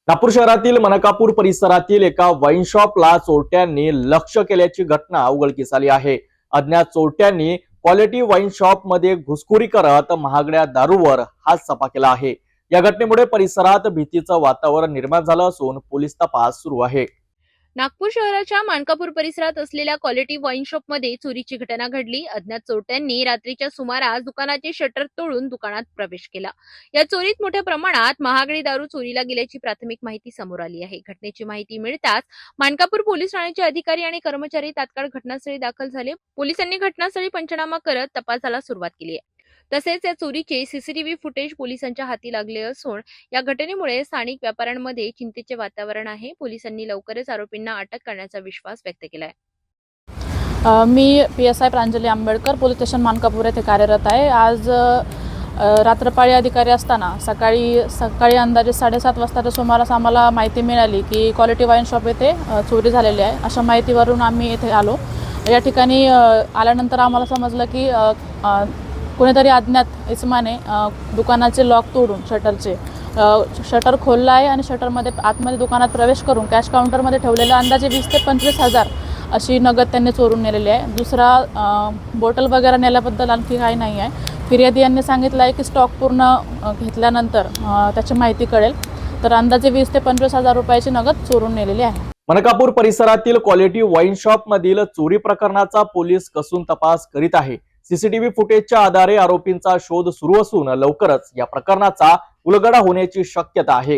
नागपूर शहरातील मनकापूर परिसरातील एका वाईन शॉपला चोरट्यांनी लक्ष केल्याची घटना उघडकीस आली आहे। अज्ञात चोरट्यांनी क्वालिटी वाईन शॉप मध्ये घुसखोरी करत महागड्या दारूवर हात सफा केला आहे। या घटनेमुळे परिसरात भीतीचं वातावरण निर्माण झालं असून पोलीस तपास सुरू आहे। नागपूर शहराच्या मानकापूर परिसरात असलेल्या क्वालिटी वाईन शॉपमध्ये चोरीची घटना घडली। अज्ञात चोरट्यांनी रात्रीच्या सुमारास दुकानाचे शटर तोडून दुकानात प्रवेश केला। या चोरीत मोठ्या प्रमाणात महागडी दारू चोरीला गेल्याची प्राथमिक माहिती समोर आली आहे। घटनेची माहिती मिळताच मानकापूर पोलीस ठाण्याचे अधिकारी आणि कर्मचारी तात्काळ घटनास्थळी दाखल झाले। पोलिसांनी घटनास्थळी पंचनामा करत तपासाला सुरुवात केली आहे। तसेच या चोरीचे सीसीटीव्ही फुटेज पोलिसांच्या हाती लागले असून या घटनेमुळे स्थानिक व्यापाऱ्यांमध्ये चिंतेचे वातावरण आहे। पोलिसांनी लवकरच आरोपींना अटक करण्याचा विश्वास व्यक्त केला आहे। मी PSI Pranjali Ambedkar police station Mankapur येथे कार्यरत आहे। आज रात्रपाळी अधिकारी असताना सकाळी अंदाजे 7:30 वाजताच्या सुमारास आम्हाला माहिती मिळाली की क्वालिटी वाईन शॉप येथे चोरी झालेली आहे। अशा माहितीवरून आम्ही येथे आलो। या ठिकाणी आल्यानंतर आम्हाला समजलं की कोणीतरी अज्ञात इसमाने दुकानाचे लॉक तोडून शटर खोलला आहे आणि शटरमध्ये आतमध्ये दुकानात प्रवेश करून कॅश काउंटरमध्ये ठेवलेलं अंदाजे 20 ते 25 हजार अशी नगद त्यांनी चोरून नेलेली आहे। दुसरा बॉटल वगैरे नेल्याबद्दल आणखी काही नाही आहे। फिर्यादी यांनी सांगितलं आहे की स्टॉक पूर्ण घेतल्यानंतर त्याची माहिती कळेल। तर अंदाजे 20 ते 25 हजार रुपयाची नगद चोरून नेलेली आहे। मनकापूर परिसरातील क्वालिटी वाईन शॉप मधील चोरी प्रकरणाचा पोलीस कसून तपास करीत आहे। सीसीटीव्ही फुटेजच्या आधारे आरोपींचा शोध सुरू असून लवकरच या प्रकरणाचा उलगडा होण्याची शक्यता आहे।